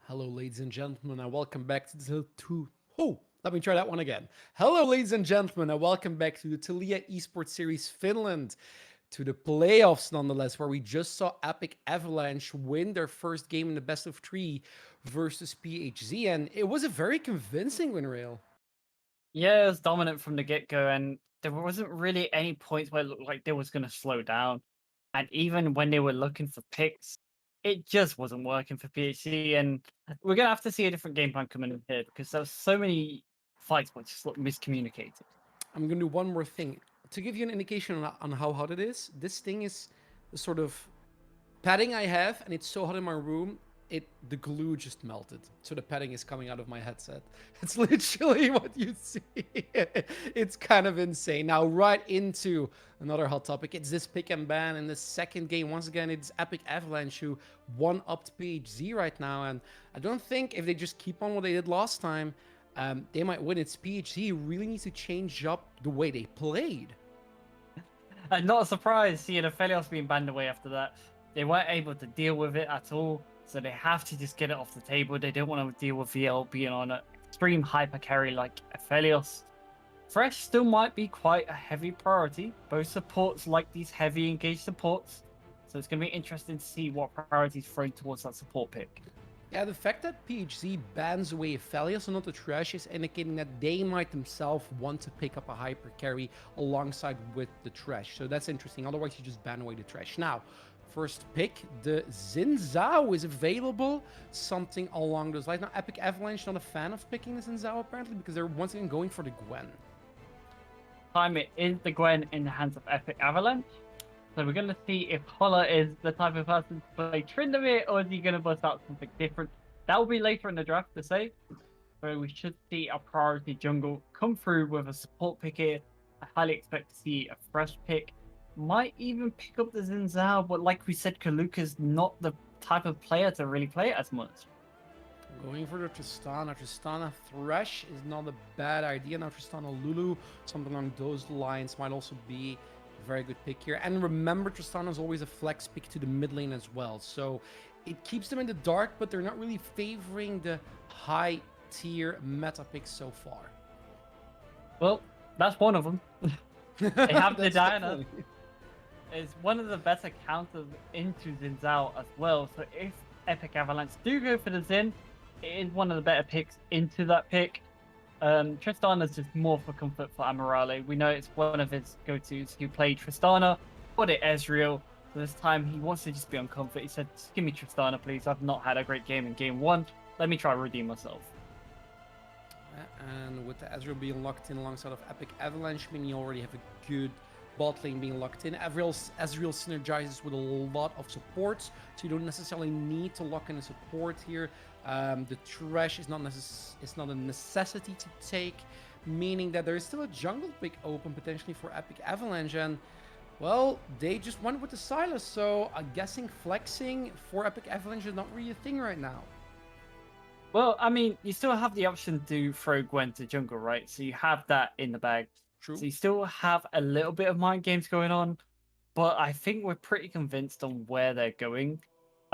Hello, ladies and gentlemen, and welcome back to the let me try that one again. Hello, ladies and gentlemen, and welcome back to the Talia Esports Series Finland, to the playoffs, nonetheless, where we just saw Epic Avalanche win their first game in the best of three versus PHZ, and it was a very convincing win, Rail. Yeah, it was dominant from the get go, and there wasn't really any points where it looked like they was going to slow down. And even when they were looking for picks, it just wasn't working for PHC. And we're going to have to see a different game plan coming in here because there was so many fights which just looked miscommunicated. I'm gonna do one more thing to give you an indication on how hot it is. This thing is the sort of padding I have, and it's so hot in my room. The glue just melted, so the padding is coming out of my headset. It's literally what you see. It's kind of insane. Now, right into another hot topic. It's this pick and ban in the second game. Once again, it's Epic Avalanche who won up to PHZ right now, and I don't think if they just keep on what they did last time, they might win. It's PHZ really needs to change up the way they played. And not a surprise seeing Aphelios being banned away after that. They weren't able to deal with it at all, so they have to just get it off the table. They don't want to deal with VL being on an extreme hyper carry like Aphelios. Fresh still might be quite a heavy priority. Both supports like these heavy engaged supports, so it's going to be interesting to see what priorities thrown towards that support pick. Yeah, the fact that PHZ bans away Aphelios and not the Trash is indicating that they might themselves want to pick up a hyper carry alongside with the Trash. So that's interesting. Otherwise, you just ban away the Trash. Now, first pick, the Xin Zhao is available. Something along those lines. Now, Epic Avalanche not a fan of picking the Xin Zhao apparently because they're once again going for the Gwen. Time it is the Gwen in the hands of Epic Avalanche. So we're going to see if Holla is the type of person to play Tryndamere or is he going to bust out something different. That will be later in the draft to say. So we should see a priority jungle come through with a support pick here. I highly expect to see a fresh pick. Might even pick up the Xin Zhao, but like we said, Kaluka's not the type of player to really play it as much. Going for the Tristana. Tristana Thresh is not a bad idea. Now, Tristana Lulu, something along those lines, might also be a very good pick here. And remember, Tristana is always a flex pick to the mid lane as well. So it keeps them in the dark, but they're not really favoring the high tier meta picks so far. Well, that's one of them. They have the That's Diana. definitely. It's one of the better counters into Xin Zhao as well. So if Epic Avalanche do go for the Xin, it is one of the better picks into that pick. Tristana is just more for comfort for Amirale. We know it's one of his go-tos. He played Tristana, put it Ezreal. So this time he wants to just be on comfort. He said, just give me Tristana, please. I've not had a great game in game one. Let me try to redeem myself. And with the Ezreal being locked in alongside of Epic Avalanche, meaning you already have a good bot lane being locked in. Ezreal synergizes with a lot of supports, so you don't necessarily need to lock in a support here. The Thresh is not a necessity to take, meaning that there is still a jungle pick open potentially for Epic Avalanche, and well, they just went with the Silas, so I'm guessing flexing for Epic Avalanche is not really a thing right now. Well, I mean, you still have the option to throw Gwen to jungle, right? So you have that in the bag. True. So you still have a little bit of mind games going on, but I think we're pretty convinced on where they're going.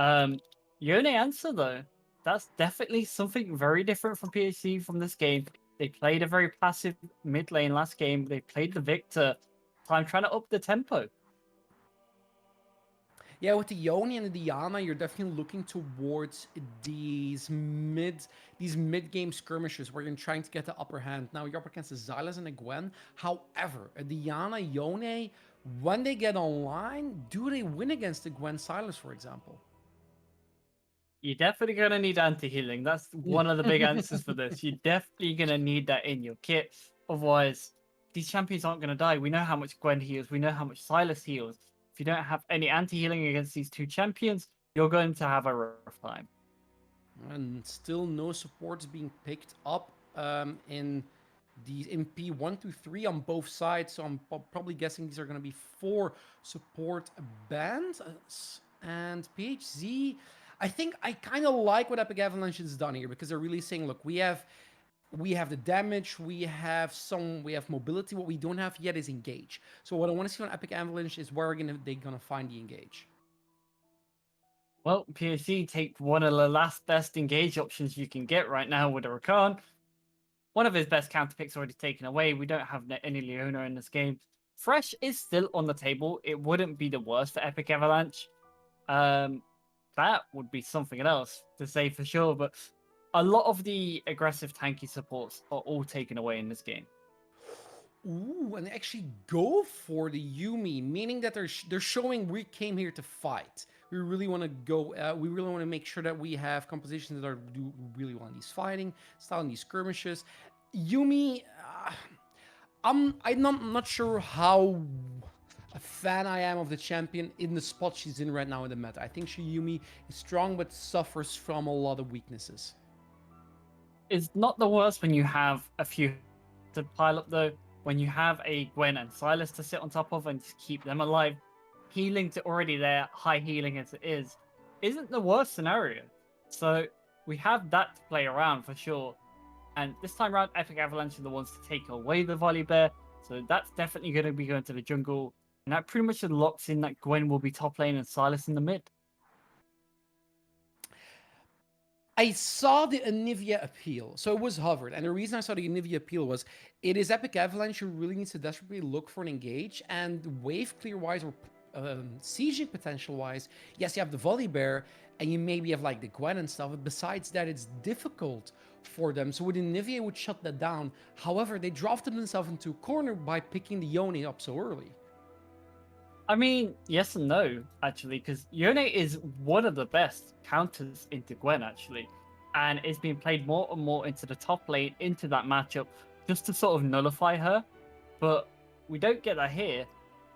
Yone answer though, that's definitely something very different from PHC from this game. They played a very passive mid lane last game. They played the Victor. So I'm trying to up the tempo. Yeah, with the Yoni and the Diana, you're definitely looking towards these mid game skirmishes where you're trying to get the upper hand. Now you're up against a Xylas and a Gwen. However, a Diana Yone, when they get online, do they win against the Gwen Silas, for example? You're definitely going to need anti-healing. That's one of the big answers for this. You're definitely going to need that in your kit. Otherwise, these champions aren't going to die. We know how much Gwen heals. We know how much Silas heals. If you don't have any anti-healing against these two champions, you're going to have a rough time. And still no supports being picked up in these in P1 to 3 on both sides. So I'm probably guessing these are going to be 4 support bands. And PHZ, I think I kind of like what Epic Avalanche has done here because they're really saying, look, we have the damage, we have mobility. What we don't have yet is engage. So what I want to see on Epic Avalanche is where they're gonna find the engage. Well, PHZ take one of the last best engage options you can get right now with a Rakan. One of his best counter picks already taken away. We don't have any Leona in this game. Fresh is still on the table. It wouldn't be the worst for Epic Avalanche. Um, that would be something else to say for sure. But a lot of the aggressive tanky supports are all taken away in this game. Ooh, and they actually go for the Yumi, meaning that they're showing we came here to fight. We really want to go. We really want to make sure that we have compositions that are do really want these fighting style and these skirmishes. Yumi, I'm not sure how a fan I am of the champion in the spot she's in right now in the meta. I think Yumi is strong but suffers from a lot of weaknesses. It's not the worst when you have a few to pile up though. When you have a Gwen and Silas to sit on top of and just keep them alive, healing to already there, high healing as it is, isn't the worst scenario. So we have that to play around for sure. And this time around, Epic Avalanche are the ones to take away the Volley Bear. So that's definitely going to be going to the jungle. And that pretty much locks in that Gwen will be top lane and Silas in the mid. I saw the Anivia appeal, so it was hovered, and the reason I saw the Anivia appeal was it is Epic Avalanche who really needs to desperately look for an engage, and wave clear wise or sieging potential wise, yes, you have the Volley Bear, and you maybe have like the Gwen and stuff, but besides that, it's difficult for them. So with Anivia, it would shut that down. However, they drafted themselves into a corner by picking the Yone up so early. I mean, yes and no, actually, because Yone is one of the best counters into Gwen, actually. And it's been played more and more into the top lane, into that matchup, just to sort of nullify her. But we don't get that here.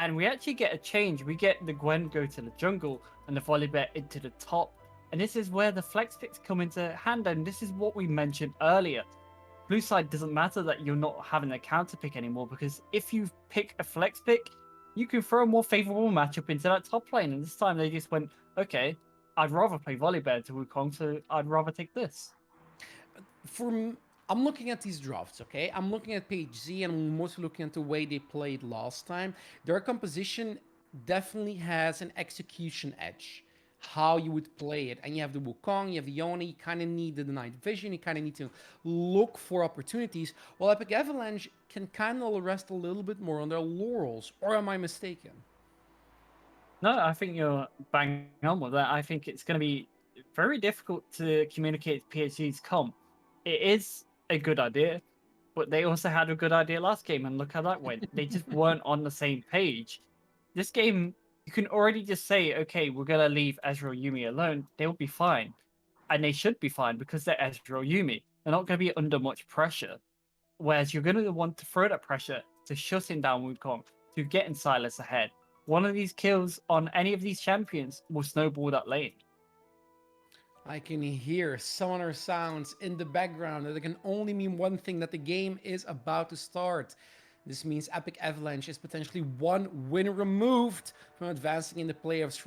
And we actually get a change. We get the Gwen go to the jungle and the Volibear into the top. And this is where the flex picks come into hand. And this is what we mentioned earlier. Blue side doesn't matter that you're not having a counter pick anymore, because if you pick a flex pick, you can throw a more favorable matchup into that top lane. And this time they just went, okay, I'd rather play Volibear to Wukong, so I'd rather take this. I'm looking at these drafts, okay? I'm looking at PHZ and I'm mostly looking at the way they played last time. Their composition definitely has an execution edge. How you would play it. And you have the Wukong, you have the Yone, you kind of need the night vision, you kind of need to look for opportunities. While Epic Avalanche can kind of rest a little bit more on their laurels. Or am I mistaken? No, I think you're bang on with that. I think it's going to be very difficult to communicate PHZ's comp. It is a good idea, but they also had a good idea last game, and look how that went. They just weren't on the same page. This game, you can already just say, okay, we're going to leave Ezreal Yumi alone. They'll be fine. And they should be fine because they're Ezreal Yumi. They're not going to be under much pressure. Whereas you're going to want to throw that pressure to shut him down Wukong, to get in Silas ahead. One of these kills on any of these champions will snowball that lane. I can hear summoner sounds in the background that can only mean one thing, that the game is about to start. This means Epic Avalanche is potentially one win removed from advancing in the playoffs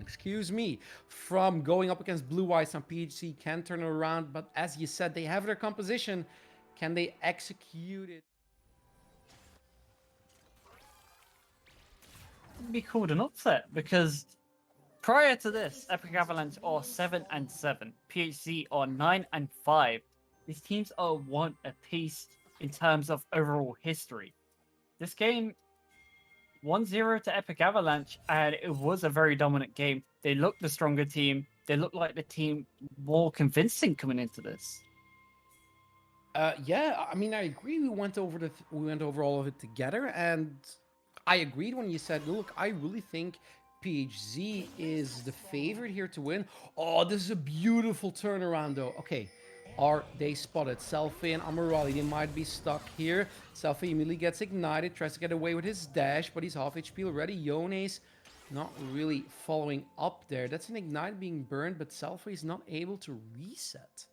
excuse me, from going up against Blue Eyes on PHC. Can turn it around, but as you said, they have their composition. Can they execute it? It'd be called an upset because prior to this, Epic Avalanche are 7-7, PHC are 9-5. These teams are one apiece in terms of overall history. This game 1-0 to Epic Avalanche, and it was a very dominant game. They looked the stronger team. They looked like the team more convincing coming into this. Yeah, I mean, I agree. We went over all of it together, and I agreed when you said, "Look, I really think PHZ is the favorite here to win." Oh, this is a beautiful turnaround, though. Okay, are they spotted? Selfie and Amarali, they might be stuck here. Selfie immediately gets ignited, tries to get away with his dash, but he's half HP already. Yone's not really following up there. That's an ignite being burned, but Selfie is not able to reset.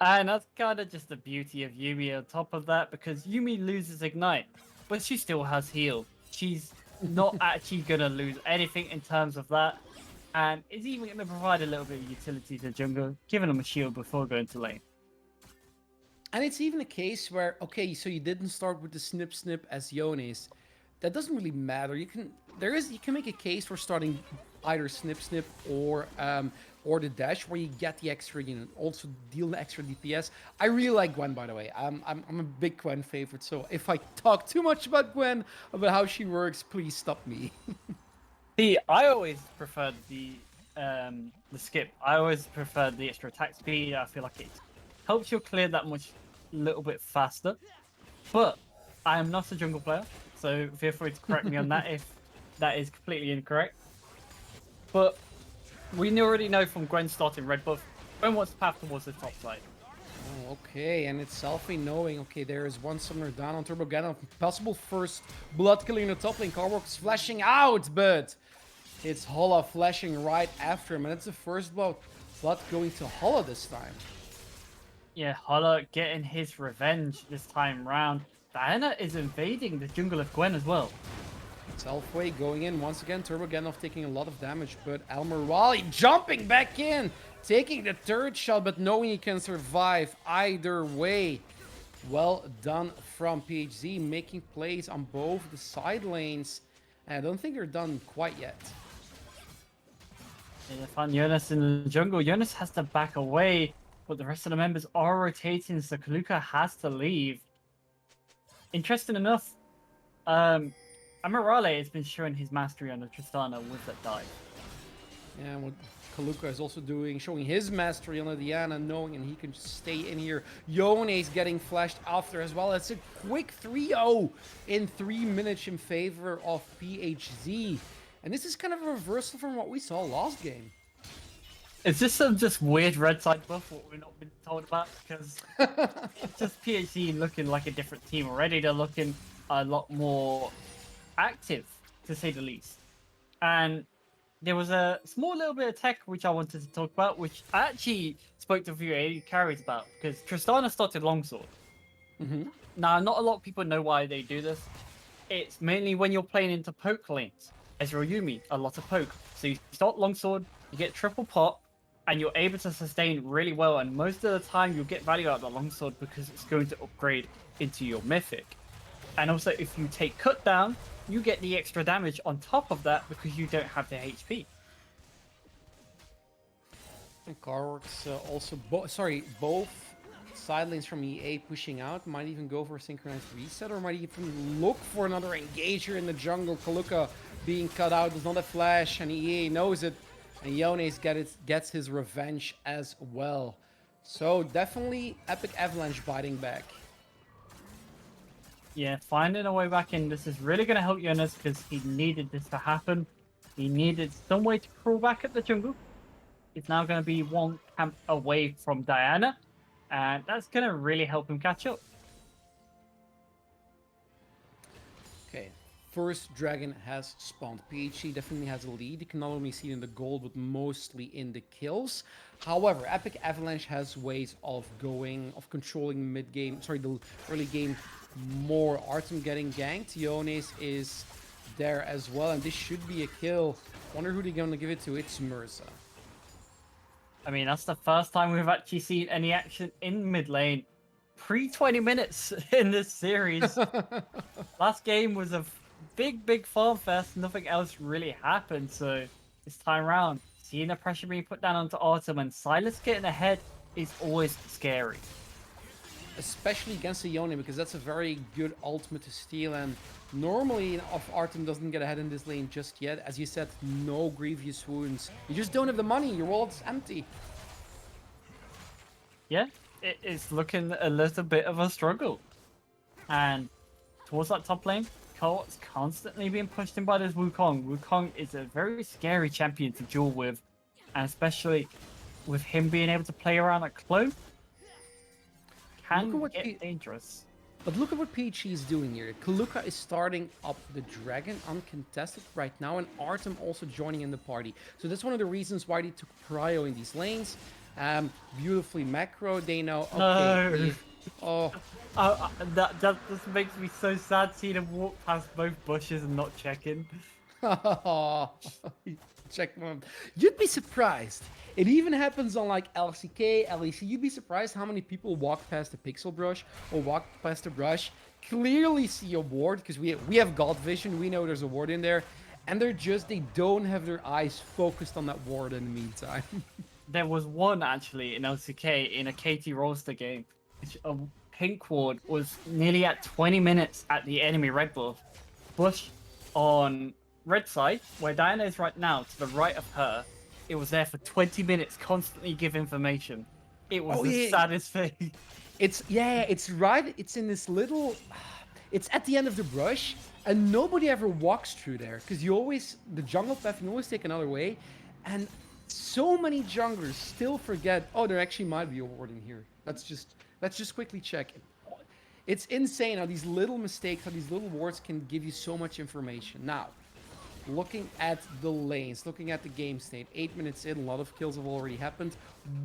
And that's kind of just the beauty of Yumi on top of that, because Yumi loses Ignite, but she still has heal. She's not actually going to lose anything in terms of that, and is even going to provide a little bit of utility to jungle, giving them a shield before going to lane. And it's even a case where, okay, so you didn't start with the snip as Yones. That doesn't really matter. You can make a case for starting either snip or the dash where you get the extra, also deal the extra DPS. I really like Gwen, by the way. I'm a big Gwen favorite, so if I talk too much about Gwen, about how she works, please stop me. See, I always preferred the skip. I always preferred the extra attack speed. I feel like it helps you clear that much little bit faster. But I am not a jungle player, so feel free to correct me on that if that is completely incorrect. But we already know from Gwen starting red buff, Gwen wants to path towards the top side. Oh, okay, and it's Selfie knowing, okay, there is one summoner down on Turbo Gandalf. Possible first blood killing in the top lane. Carwork's flashing out, but it's Holla flashing right after him, and it's the first blood going to Holla this time. Yeah, Holla getting his revenge this time round. Diana is invading the jungle of Gwen as well. Selfway going in once again. Turbo Gandalf taking a lot of damage, but Elmer Raleigh jumping back in, taking the third shot, but knowing he can survive either way. Well done from PHZ, making plays on both the side lanes. And I don't think they're done quite yet. Yeah, they find Jonas in the jungle. Jonas has to back away, but the rest of the members are rotating, so Kaluka has to leave. Interesting enough, Amirale has been showing his mastery on the Tristana with that dive. Yeah, what Kaluka is also doing, showing his mastery on the Diana, knowing and he can stay in here. Yone's getting flashed after as well. It's a quick 3-0 in 3 minutes in favor of PHZ. And this is kind of a reversal from what we saw last game. Is this some just weird red side buff what we've not been told about? Because it's just PHZ looking like a different team already. They're looking a lot more active, to say the least. And there was a small little bit of tech which I wanted to talk about, which I actually spoke to a few AD carries about, because Tristana started longsword. Now, not a lot of people know why they do this. It's mainly when you're playing into poke lanes. Ezreal Yumi, a lot of poke. So you start longsword, you get triple pop, and you're able to sustain really well. And most of the time, you'll get value out of the longsword because it's going to upgrade into your mythic. And also, if you take cut down, you get the extra damage on top of that because you don't have the HP. And Carworks also, both side lanes from EA pushing out, might even go for a synchronized reset, or might even look for another engager in the jungle. Kaluka being cut out, there's not a flash, and EA knows it. And Yones gets his revenge as well. So definitely Epic Avalanche biting back. Yeah, finding a way back in. This is really going to help Jonas because he needed this to happen. He needed some way to crawl back at the jungle. It's now going to be one camp away from Diana. And that's going to really help him catch up. Okay, first dragon has spawned. PHC definitely has a lead. You can not only see it in the gold, but mostly in the kills. However, Epic Avalanche has ways of controlling mid-game, the early game more. Artem getting ganked. Yones is there as well, and this should be a kill. Wonder who they're going to give it to. It's Mirza. I mean, that's the first time we've actually seen any action in mid lane pre-20 minutes in this series. Last game was a big farm fest. Nothing else really happened. So this time around, seeing the pressure being put down onto Artem and Silas getting ahead is always scary. Especially against a Yone, because that's a very good ultimate to steal. And normally, if Artem doesn't get ahead in this lane just yet, as you said, no grievous wounds. You just don't have the money. Your wallet's empty. Yeah, it is looking a little bit of a struggle. And towards that top lane, Coat's constantly being pushed in by this Wukong. Wukong is a very scary champion to duel with, and especially with him being able to play around a clone, can get dangerous. But look at what PHE is doing here. Kaluka is starting up the dragon uncontested right now, and Artem also joining in the party. So that's one of the reasons why they took prio in these lanes. Beautifully macro. They know. Okay, No. That just makes me so sad seeing him walk past both bushes and not checking. Check them. You'd be surprised. It even happens on like LCK, LEC. You'd be surprised how many people walk past the pixel brush or walk past the brush, clearly see a ward, because we have God vision. We know there's a ward in there, And they don't have their eyes focused on that ward in the meantime. There was one actually in LCK in a KT roster game. A pink ward was nearly at 20 minutes at the enemy red buff. Bush on red side, where Diana is right now, to the right of her, it was there for 20 minutes, constantly give information. It was the yeah. saddest thing. It's right. It's in this little. It's at the end of the brush, and nobody ever walks through there because the jungle path, you always take another way, and so many junglers still forget. Oh, there actually might be a ward in here. Let's just quickly check. It's insane how these little mistakes, how these little wards can give you so much information. Now, looking at the lanes, looking at the game state, 8 minutes in, a lot of kills have already happened.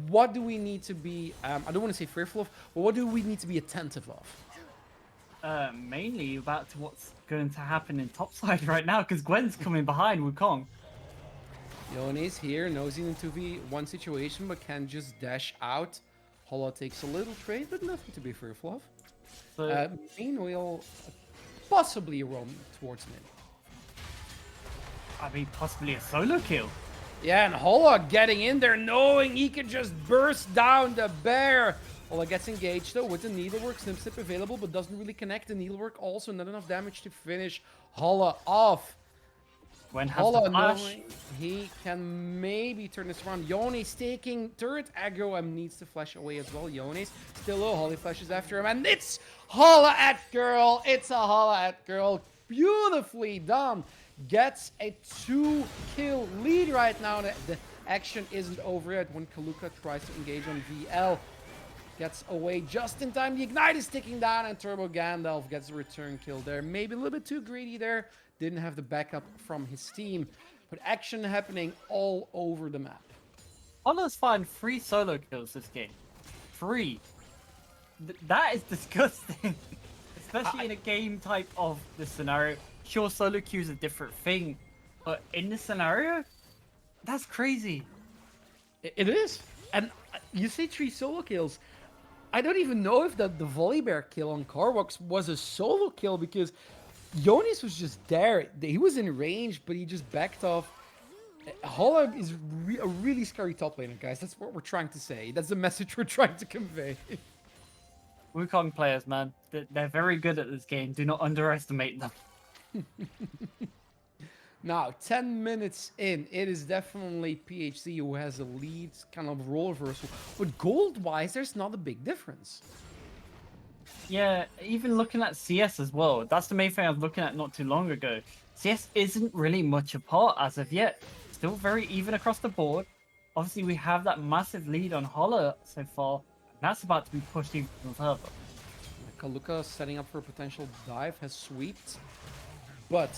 What do we need to be, I don't want to say fearful of, but what do we need to be attentive of? Mainly about what's going to happen in topside right now, because Gwen's coming behind Wukong. Yone's here, knows he's in 2v1 situation, but can just dash out. Holla takes a little trade, but nothing to be fearful of. So, Meanwhile, possibly a roam towards mid. I mean, possibly a solo kill. Yeah, and Holla getting in there, knowing he can just burst down the bear. Holla gets engaged, though, with the needlework. Snip available, but doesn't really connect. The needlework also not enough damage to finish Holla off. When Holla flash. knowing he can maybe turn this around. Yone's taking turret aggro and needs to flash away as well. Yone's still low. Holly flashes after him, and it's Holla at girl. It's a Holla at girl. Beautifully done. Gets a 2-kill lead right now. The action isn't over yet when Kaluka tries to engage on VL. Gets away just in time. The Ignite is ticking down, and Turbo Gandalf gets a return kill there. Maybe a little bit too greedy there. Didn't have the backup from his team. But action happening all over the map. Holla's found 3 solo kills this game. 3. That is disgusting. Especially in a game type of this scenario. Sure, solo queue is a different thing. But in this scenario, that's crazy. It is. And you say 3 solo kills. I don't even know if the volley bear kill on Carvox was a solo kill because Jonas was just there. He was in range, but he just backed off. Holla is a really scary top laner, guys. That's what we're trying to say. That's the message we're trying to convey. Wukong players, man. They're very good at this game. Do not underestimate them. Now, 10 minutes in, it is definitely PHZ who has a lead, kind of role reversal. But gold-wise, there's not a big difference. Yeah, even looking at CS as well. That's the main thing I was looking at not too long ago. CS isn't really much apart as of yet. Still very even across the board. Obviously, we have that massive lead on Holla so far. And that's about to be pushed even further. Kaluka setting up for a potential dive, has sweeped. But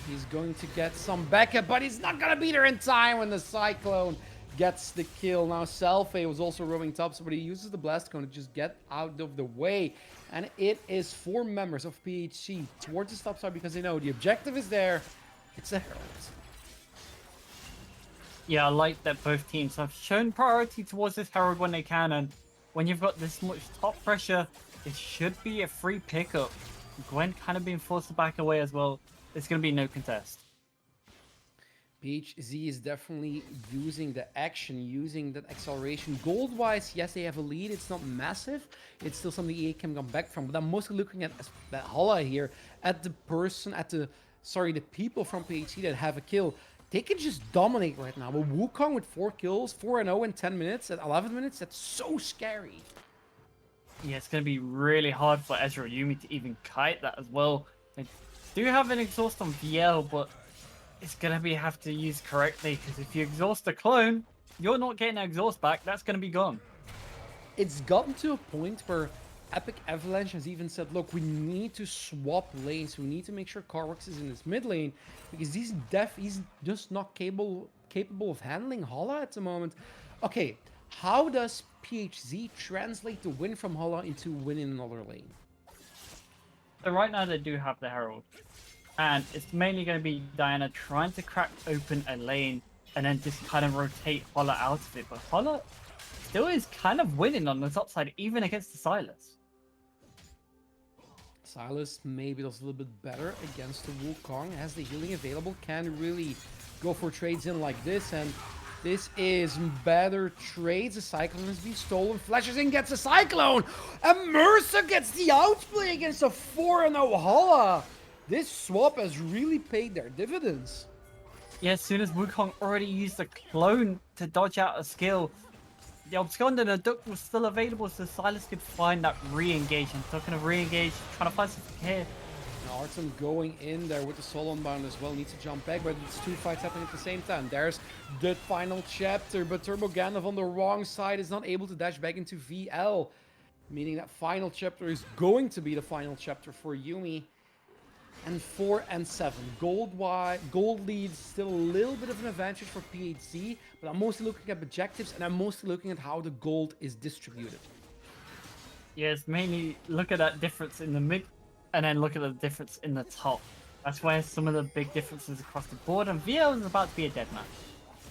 he's going to get some backup, but he's not going to be there in time when the Cyclone gets the kill. Now, Selfie was also roaming tops, but he uses the Blast Cone to just get out of the way. And it is 4 members of PHC towards the top side because they know the objective is there. It's a Herald. Yeah, I like that both teams have shown priority towards this Herald when they can. And when you've got this much top pressure, it should be a free pickup. Gwen kind of being forced to back away as well. It's going to be no contest. PHZ is definitely using the action, using that acceleration. Gold-wise, yes, they have a lead. It's not massive. It's still something EA can come back from. But I'm mostly looking at that Holla here, at the people from PHZ that have a kill. They can just dominate right now. But Wukong with 4 kills, 4-0 in 10 minutes, at 11 minutes, that's so scary. Yeah, it's going to be really hard for Ezreal Yumi to even kite that as well. They do have an exhaust on VL, but it's going to have to use correctly, because if you exhaust a clone, you're not getting an exhaust back. That's going to be gone. It's gotten to a point where Epic Avalanche has even said, look, we need to swap lanes. We need to make sure Carvox is in his mid lane, because he's just not capable of handling Holla at the moment. Okay, how does PHZ translate the win from Holla into win in another lane? So right now they do have the Herald. And it's mainly going to be Diana trying to crack open a lane and then just kind of rotate Holla out of it. But Holla still is kind of winning on the top side, even against the Silas. Silas maybe does a little bit better against the Wukong. Has the healing available, can really go for trades in like this, and this is better trades. The Cyclone has been stolen. Flashes in, gets a Cyclone, and Mercer gets the outplay against a 4-0 Hala. This swap has really paid their dividends. Yeah, as soon as Wukong already used a clone to dodge out a skill, the Abscond and a Duck was still available, so Silas could find that re-engage. And talking of re-engage, trying to find something here. Now Artem going in there with the soul unbound as well. Needs to jump back, but it's two fights happening at the same time. There's the final chapter, but Turbo Gandalf on the wrong side is not able to dash back into VL. Meaning that final chapter is going to be the final chapter for Yuumi. And 4 and 7. Gold leads still a little bit of an advantage for PHZ, but I'm mostly looking at objectives and I'm mostly looking at how the gold is distributed. Yes, mainly look at that difference in the mid, and then look at the difference in the top. That's where some of the big differences across the board, and VL is about to be a dead man.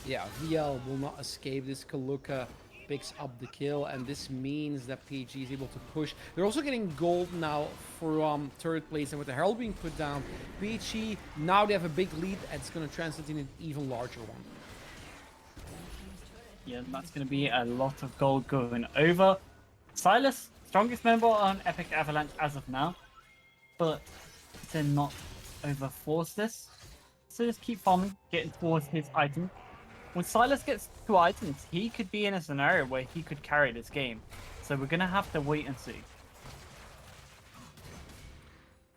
Yeah, VL will not escape this. Kaluka picks up the kill, and this means that PG is able to push. They're also getting gold now from third place, and with the Herald being put down, PG, now they have a big lead, and it's going to translate in an even larger one. Yeah, that's going to be a lot of gold going over. Silas, strongest member on Epic Avalanche as of now, but to not overforce this, so just keep farming, getting towards his item. When Silas gets 2 items, he could be in a scenario where he could carry this game. So we're going to have to wait and see.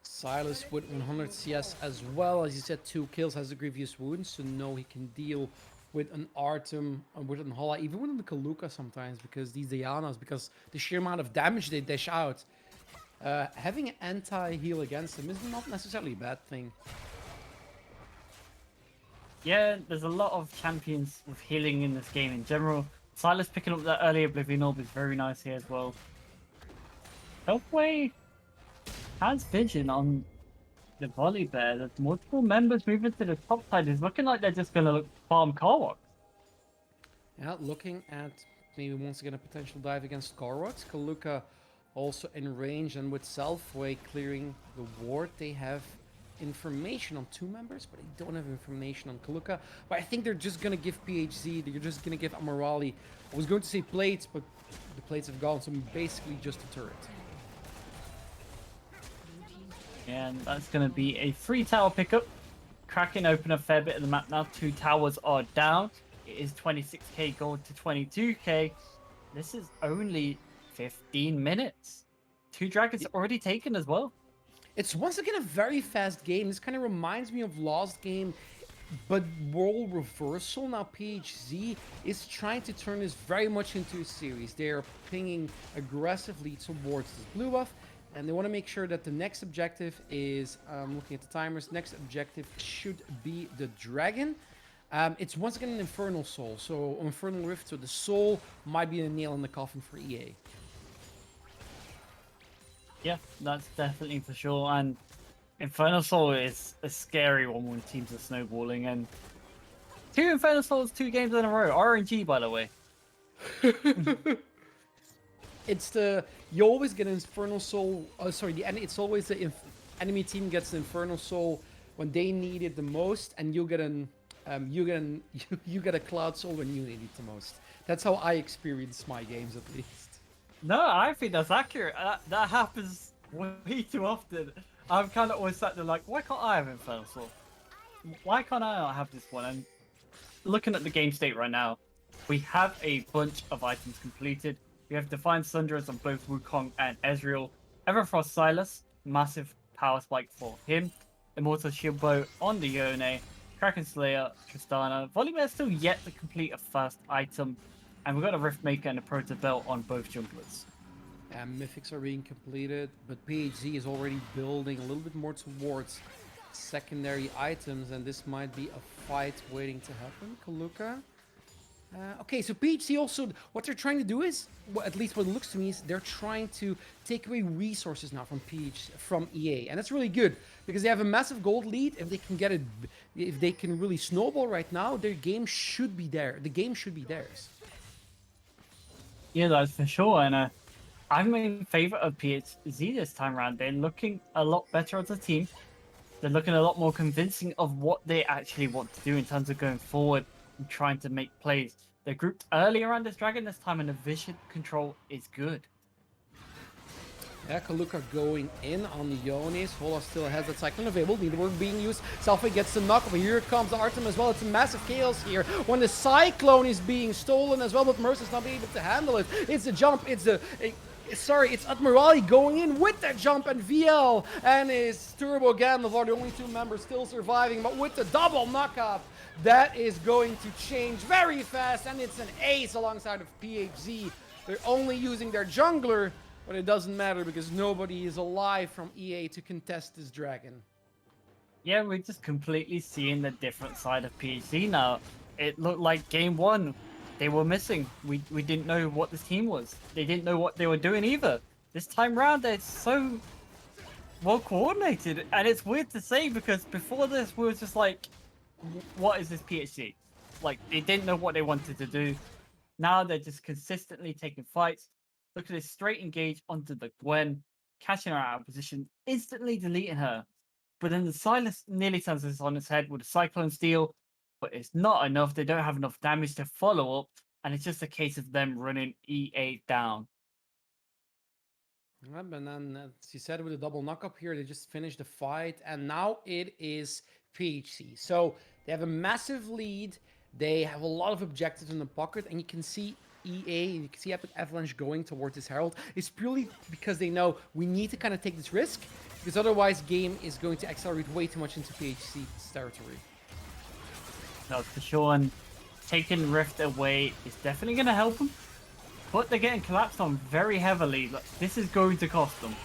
Silas with 100 CS as well. As you said, 2 kills, has a grievous wound, so no, he can deal with an Artem, with an Hala, even with the Kaluka sometimes, because these Dianas, because the sheer amount of damage they dish out. Having an anti-heal against them is not necessarily a bad thing. Yeah, there's a lot of champions with healing in this game in general. Silas picking up that early Oblivion Orb is very nice here as well. Healthway has vision on the volley there. There's multiple members moving to the top side. It's looking like they're just going to farm Carwalks. Yeah, looking at maybe once again a potential dive against Korvax. Kaluka also in range, and with Selfway clearing the ward, they have information on 2 members, but they don't have information on Kaluka. But I think they're just going to give PHZ, they're just going to give Amorali. I was going to say plates, but the plates have gone, so basically just a turret. And that's going to be a 3 tower pickup. Cracking open a fair bit of the map now. 2 towers are down. It is 26k gold to 22k. This is only 15 minutes. 2 dragons already taken as well. It's once again a very fast game. This kind of reminds me of Lost Game, but role reversal. Now PHZ is trying to turn this very much into a series. They are pinging aggressively towards this blue buff, and they want to make sure that the next objective is, looking at the timers, next objective should be the dragon. It's once again an Infernal Soul, so Infernal Rift, so the soul might be a nail in the coffin for EA. Yeah, that's definitely for sure. And Infernal Soul is a scary one when teams are snowballing. And 2 Infernal Souls, 2 games in a row. RNG, by the way. It's the, you always get an Infernal Soul. Oh, sorry, it's always the enemy team gets the Infernal Soul when they need it the most, and you get an you get a Cloud Soul when you need it the most. That's how I experience my games, at least. No, I think that's accurate. That happens way too often. I'm kind of always sat there like, why can't I have Infernal Soul? Why can't I not have this one? And looking at the game state right now, we have a bunch of items completed. We have Defiant Sunderers on both Wukong and Ezreal. Everfrost Silas, massive power spike for him. Immortal Shieldbow on the Yone. Kraken Slayer, Tristana. Volibear still yet to complete a first item. And we've got a Riftmaker and a Proto Belt on both junglers. And Mythics are being completed, but PHZ is already building a little bit more towards secondary items, and this might be a fight waiting to happen. Kaluka. Okay, so PHZ also, what they're trying to do is, well, at least what it looks to me, is they're trying to take away resources now from EA, and that's really good because they have a massive gold lead. If they can get it, if they can really snowball right now, their game should be there. The game should be theirs. Yeah, that's for sure. And I'm in favor of PHZ this time around. They're looking a lot better as a team. They're looking a lot more convincing of what they actually want to do in terms of going forward and trying to make plays. They're grouped early around this dragon this time, and the vision control is good. Yeah, Kaluka going in on the Ionis. Hola still has that cyclone available. Needlework being used. Selfie gets the knock, but here comes Artem as well. It's a massive chaos here when the cyclone is being stolen as well, but Mercer's not being able to handle it. It's a jump. It's Admirali going in with that jump, and VL and his Turbo Gandalf are the only two members still surviving, but with the double knockup, that is going to change very fast, and it's an ace alongside of PHZ. They're only using their jungler, but it doesn't matter because nobody is alive from EA to contest this dragon. Yeah, we're just completely seeing the different side of PHZ now. It looked like game one, they were missing. We didn't know what this team was. They didn't know what they were doing either. This time round, they're so well coordinated, and it's weird to say because before this, we were just like, what is this PHZ? Like, they didn't know what they wanted to do. Now they're just consistently taking fights. Look at this straight engage onto the Gwen, catching her out of position, instantly deleting her. But then the Silas nearly turns this on its head with a Cyclone Steel, but it's not enough. They don't have enough damage to follow up, and it's just a case of them running EA down. Yeah, and then, as you said, with a double knockup here, they just finished the fight, and now it is PHC. So they have a massive lead. They have a lot of objectives in the pocket, and you can see EA, you can see Epic Avalanche going towards this Herald. It's purely because they know we need to kind of take this risk, because otherwise game is going to accelerate way too much into PHC's territory. No, for sure, and taking Rift away is definitely going to help them. But they're getting collapsed on very heavily. This is going to cost them.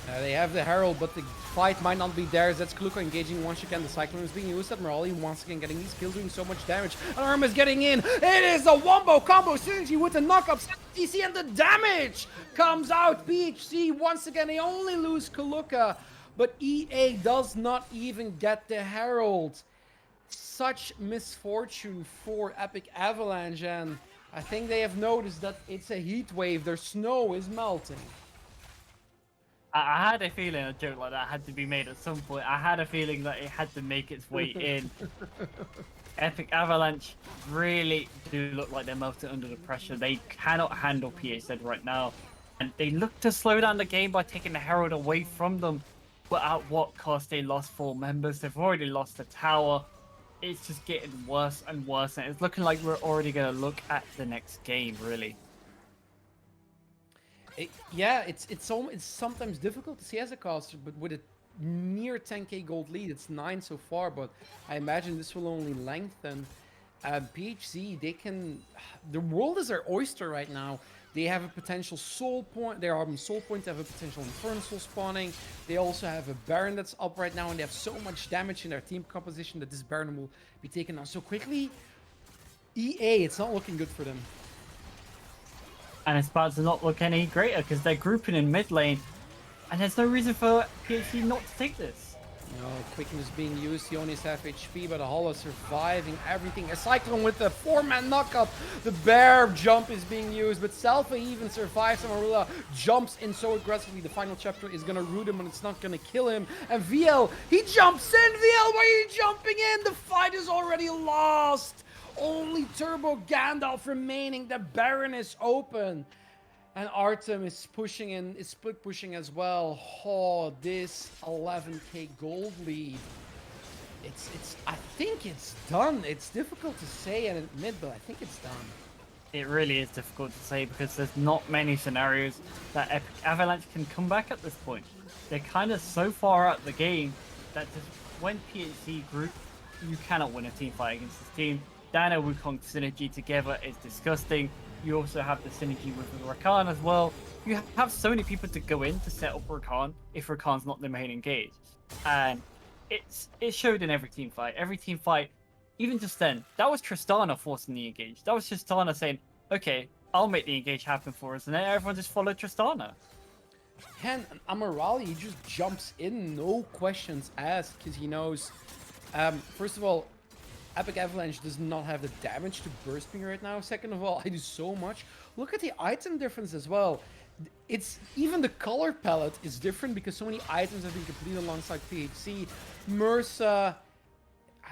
They have the Herald, but the fight might not be theirs. That's Kaluka engaging once again. The Cyclone is being used. Admirali once again getting these kills, doing so much damage. And Arm is getting in. It is a wombo combo synergy with the knockups. DC, and the damage comes out. PHC once again, they only lose Kaluka, but EA does not even get the Herald. Such misfortune for Epic Avalanche, and I think they have noticed that it's a heat wave. Their snow is melting. I had a feeling a joke like that had to be made at some point. I had a feeling that it had to make its way in. Epic Avalanche really do look like they're melting under the pressure. They cannot handle PHZ right now. And they look to slow down the game by taking the Herald away from them. But at what cost? They lost 4 members. They've already lost the tower. It's just getting worse and worse. And it's looking like we're already going to look at the next game, really. It's sometimes difficult to see as a caster, but with a near 10k gold lead, it's 9 so far, but I imagine this will only lengthen. PHZ, the world is their oyster right now. They have a potential soul point, they are on soul point, they have a potential infernal soul spawning. They also have a Baron that's up right now, and they have so much damage in their team composition that this Baron will be taken down so quickly. EA, it's not looking good for them. And it's about to not look any greater because they're grouping in mid lane. And there's no reason for PHZ not to take this. No, quickness being used. He only has half HP, but a Hollow surviving everything. A Cyclone with the 4-man knockup. The bear jump is being used, but Selfa even survives. And Marilla jumps in so aggressively. The final chapter is going to root him, but it's not going to kill him. And VL, he jumps in. VL, why are you jumping in? The fight is already lost. Only Turbo Gandalf remaining. The Baron is open. And Artem is pushing in, is split pushing as well. Oh, this 11k gold lead. I think it's done. It's difficult to say and admit, but I think it's done. It really is difficult to say because there's not many scenarios that Epic Avalanche can come back at this point. They're kind of so far out the game that just when PHZ group, you cannot win a team fight against this team. Dana Wukong synergy together is disgusting. You also have the synergy with Rakan as well. You have so many people to go in to set up Rakan if Rakan's not the main engage. And it showed in every team fight. Every team fight, even just then, that was Tristana forcing the engage. That was Tristana saying, okay, I'll make the engage happen for us. And then everyone just followed Tristana. And Amarali, he just jumps in, no questions asked, because he knows, first of all, Epic Avalanche does not have the damage to burst me right now. Second of all, I do so much. Look at the item difference as well. It's even the color palette is different because so many items have been completed alongside PHC. Mursa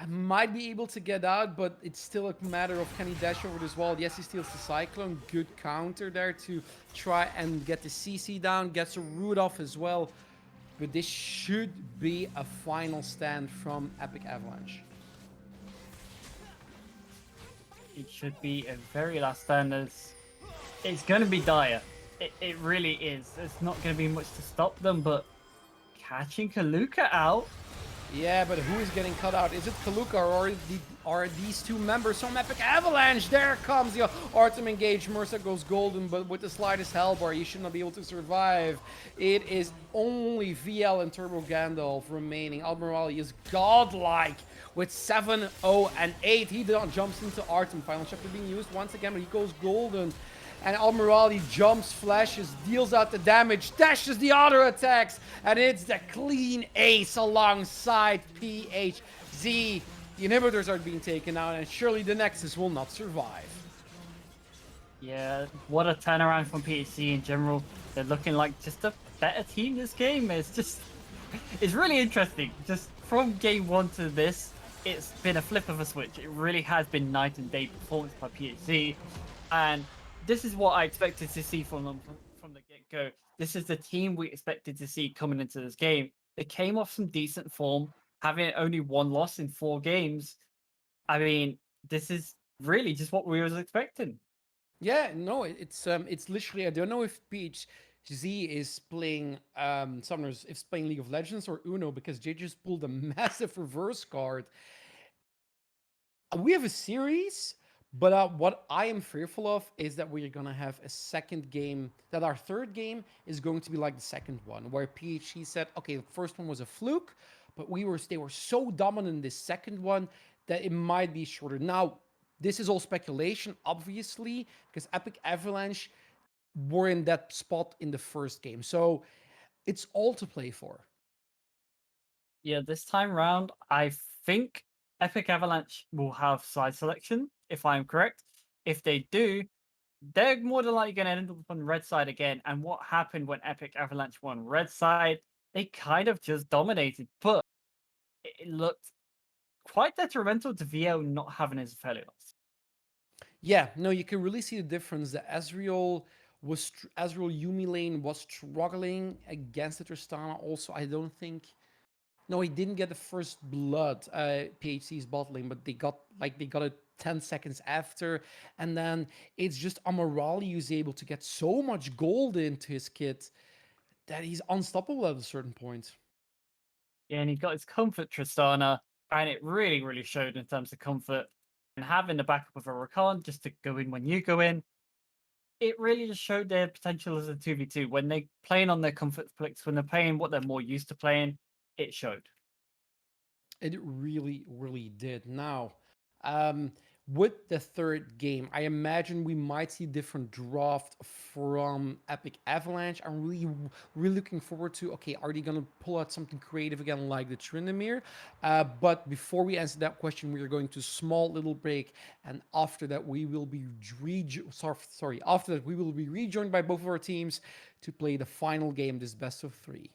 might be able to get out, but it's still a matter of can he dash over this wall. Yes, he steals the Cyclone. Good counter there to try and get the CC down. Gets a root off as well. But this should be a final stand from Epic Avalanche. It should be a very last stand. It's going to be dire. It really is. There's not going to be much to stop them, but catching Kaluka out. Yeah, but who is getting cut out? Is it Kaluka or are these two members from Epic Avalanche? There comes the Artem engage. Mursa goes golden, but with the slightest hellbar, you should not be able to survive. It is only VL and Turbo Gandalf remaining. Admirali is godlike with 7, 0, and 8. He jumps into Artem. Final chapter being used once again, but he goes golden. And Admirali jumps, flashes, deals out the damage, dashes the auto attacks, and it's the clean ace alongside PHZ. The inhibitors are being taken out, and surely the Nexus will not survive. Yeah, what a turnaround from PHC in general. They're looking like just a better team this game. It's really interesting. Just from game one to this, it's been a flip of a switch. It really has been night and day performance by PHC, and this is what I expected to see from them from the get-go. This is the team we expected to see coming into this game. They came off some decent form, having only one loss in 4 games. I mean, this is really just what we was expecting. Yeah, no, it's literally I don't know if PHZ is playing Summoners, if it's playing League of Legends or Uno because they just pulled a massive reverse card. We have a series, but what I am fearful of is that we're gonna have a second game. That our third game is going to be like the second one, where PHC said, "Okay, the first one was a fluke, but they were so dominant in this second one that it might be shorter." Now, this is all speculation, obviously, because Epic Avalanche were in that spot in the first game, so it's all to play for. Yeah, this time round, I think Epic Avalanche will have side selection, if I'm correct. If they do, they're more than likely going to end up on red side again. And what happened when Epic Avalanche won red side? They kind of just dominated, but it looked quite detrimental to VL not having his Aphelios. Yeah, no, you can really see the difference. The Ezreal Yumi lane was struggling against the Tristana. Also, I don't think. No, he didn't get the first blood, PHC's bot lane, but they got it 10 seconds after. And then it's just Amarali who's able to get so much gold into his kit that he's unstoppable at a certain point. Yeah, and he got his comfort Tristana, and it really, really showed in terms of comfort. And having the backup of a Rakan just to go in when you go in, it really just showed their potential as a 2v2. When they playing on their comfort flicks, when they're playing what they're more used to playing, it showed. It really, really did. Now, um, with the third game, I imagine we might see different draft from Epic Avalanche. I'm really, really looking forward to. Okay, are they gonna pull out something creative again, like the Tryndamere? But before we answer that question, we are going to small little break, and after that, we will be sorry. After that, we will be rejoined by both of our teams to play the final game, this best of 3.